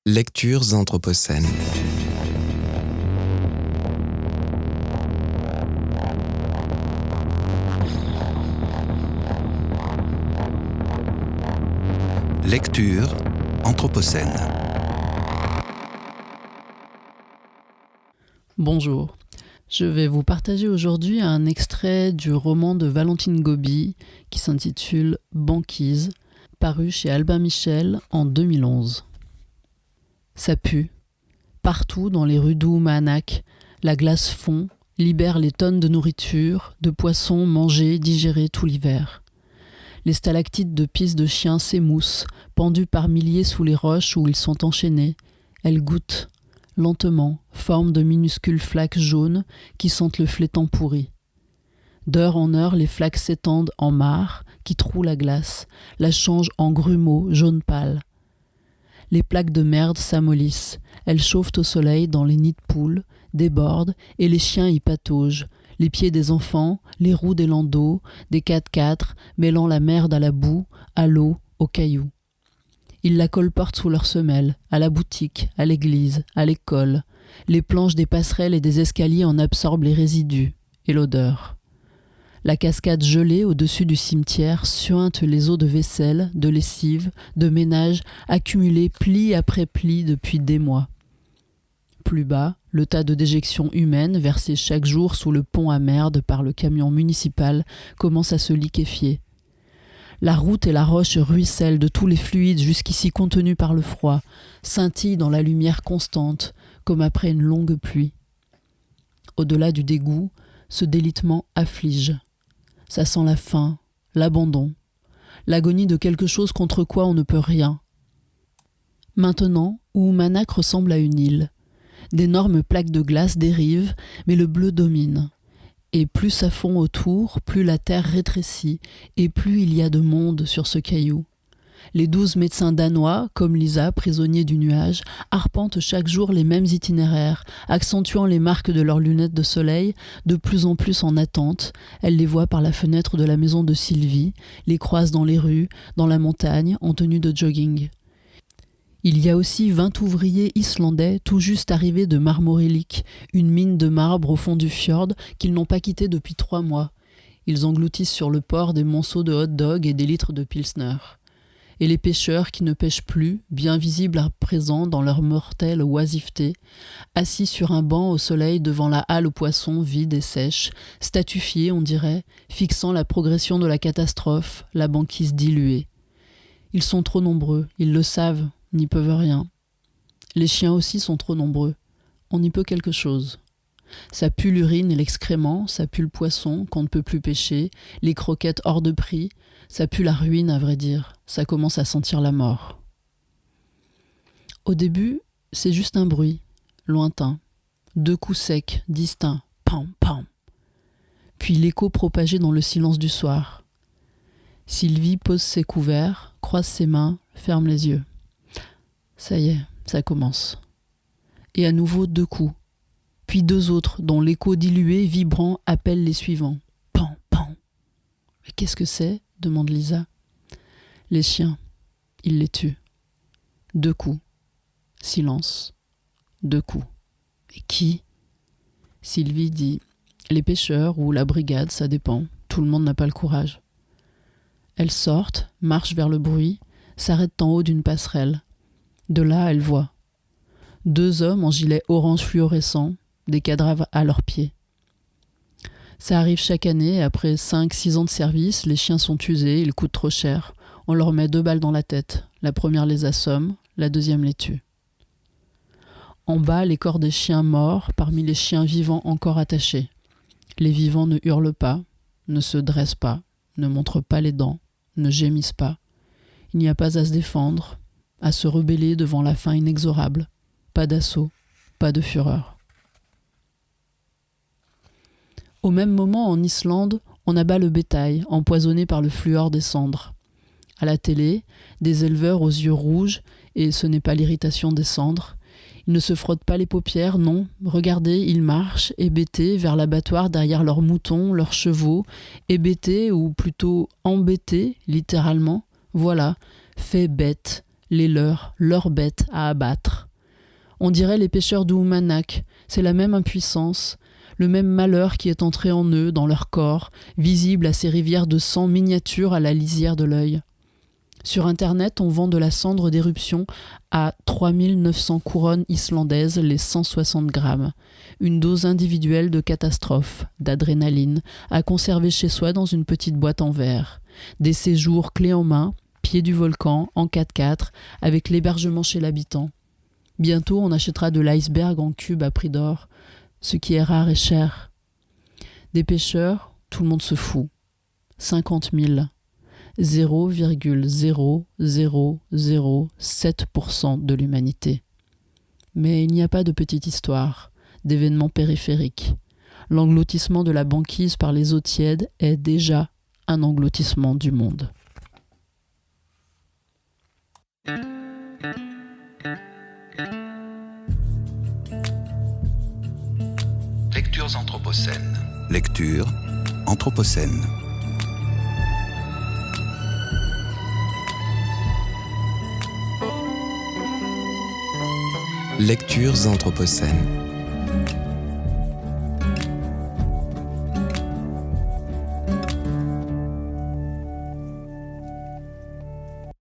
Lectures anthropocènes. Lecture anthropocène. Bonjour, je vais vous partager aujourd'hui un extrait du roman de Valentine Gobi qui s'intitule « Banquise », paru chez Albin Michel en 2011. Ça pue. Partout dans les rues d'Oumahanak, la glace fond, libère les tonnes de nourriture, de poissons mangés, digérés tout l'hiver. Les stalactites de pistes de chiens s'émoussent, pendus par milliers sous les roches où ils sont enchaînés. Elles goûtent, lentement, forment de minuscules flaques jaunes qui sentent le flétan pourri. D'heure en heure, les flaques s'étendent en mares qui trouent la glace, la changent en grumeaux jaune pâle. Les plaques de merde s'amollissent, elles chauffent au soleil dans les nids de poules, débordent et les chiens y pataugent, les pieds des enfants, les roues des landaux, des 4x4, mêlant la merde à la boue, à l'eau, aux cailloux. Ils la colportent sous leurs semelles, à la boutique, à l'église, à l'école. Les planches des passerelles et des escaliers en absorbent les résidus et l'odeur. La cascade gelée au-dessus du cimetière suinte les eaux de vaisselle, de lessive, de ménage, accumulées pli après pli depuis des mois. Plus bas, le tas de déjections humaines versées chaque jour sous le pont à merde par le camion municipal commence à se liquéfier. La route et la roche ruissellent de tous les fluides jusqu'ici contenus par le froid, scintillent dans la lumière constante, comme après une longue pluie. Au-delà du dégoût, ce délitement afflige. Ça sent la faim, l'abandon, l'agonie de quelque chose contre quoi on ne peut rien. Maintenant, Oumahanak ressemble à une île. D'énormes plaques de glace dérivent, mais le bleu domine. Et plus ça fond autour, plus la terre rétrécit, et plus il y a de monde sur ce caillou. Les 12 médecins danois, comme Lisa, prisonniers du nuage, arpentent chaque jour les mêmes itinéraires, accentuant les marques de leurs lunettes de soleil, de plus en plus en attente. Elle les voit par la fenêtre de la maison de Sylvie, les croise dans les rues, dans la montagne, en tenue de jogging. Il y a aussi 20 ouvriers islandais tout juste arrivés de Marmorilik, une mine de marbre au fond du fjord qu'ils n'ont pas quittée depuis 3 mois. Ils engloutissent sur le port des monceaux de hot-dog et des litres de pilsner. Et les pêcheurs qui ne pêchent plus, bien visibles à présent dans leur mortelle oisiveté, assis sur un banc au soleil devant la halle aux poissons vide et sèche, statufiés, on dirait, fixant la progression de la catastrophe, la banquise diluée. Ils sont trop nombreux, ils le savent, n'y peuvent rien. Les chiens aussi sont trop nombreux, on y peut quelque chose. Ça pue l'urine et l'excrément, ça pue le poisson qu'on ne peut plus pêcher, les croquettes hors de prix, ça pue la ruine à vrai dire, ça commence à sentir la mort. Au début, c'est juste un bruit, lointain, 2 coups secs, distincts, pam, pam. Puis l'écho propagé dans le silence du soir. Sylvie pose ses couverts, croise ses mains, ferme les yeux. Ça y est, ça commence. Et à nouveau 2 coups. Puis 2 autres, dont l'écho dilué, vibrant, appelle les suivants. Pan, pan. Mais qu'est-ce que c'est ? Demande Lisa. Les chiens. Il les tue. 2 coups. Silence. 2 coups. Et qui ? Sylvie dit les pêcheurs ou la brigade, ça dépend. Tout le monde n'a pas le courage. Elles sortent, marchent vers le bruit, s'arrêtent en haut d'une passerelle. De là, elles voient 2 hommes en gilet orange fluorescent, des cadavres à leurs pieds. Ça arrive chaque année, après 5-6 ans de service, les chiens sont usés, ils coûtent trop cher. On leur met 2 balles dans la tête. La première les assomme, la deuxième les tue. En bas, les corps des chiens morts, parmi les chiens vivants encore attachés. Les vivants ne hurlent pas, ne se dressent pas, ne montrent pas les dents, ne gémissent pas. Il n'y a pas à se défendre, à se rebeller devant la faim inexorable. Pas d'assaut, pas de fureur. Au même moment, en Islande, on abat le bétail, empoisonné par le fluor des cendres. À la télé, des éleveurs aux yeux rouges, et ce n'est pas l'irritation des cendres. Ils ne se frottent pas les paupières, non. Regardez, ils marchent, hébétés, vers l'abattoir derrière leurs moutons, leurs chevaux, hébétés, ou plutôt embêtés, littéralement. Voilà, fait bête, les leurs bêtes à abattre. On dirait les pêcheurs d'Oumanak, c'est la même impuissance, le même malheur qui est entré en eux, dans leur corps, visible à ces rivières de sang miniatures à la lisière de l'œil. Sur Internet, on vend de la cendre d'éruption à 3900 couronnes islandaises les 160 grammes. Une dose individuelle de catastrophe, d'adrénaline, à conserver chez soi dans une petite boîte en verre. Des séjours clés en main, pied du volcan, en 4x4, avec l'hébergement chez l'habitant. Bientôt, on achètera de l'iceberg en cube à prix d'or, ce qui est rare et cher. Des pêcheurs, tout le monde se fout. 50 000. 0,0007% de l'humanité. Mais il n'y a pas de petite histoire, d'événements périphériques. L'engloutissement de la banquise par les eaux tièdes est déjà un engloutissement du monde. Lectures anthropocènes. Lecture anthropocène. Lectures anthropocènes.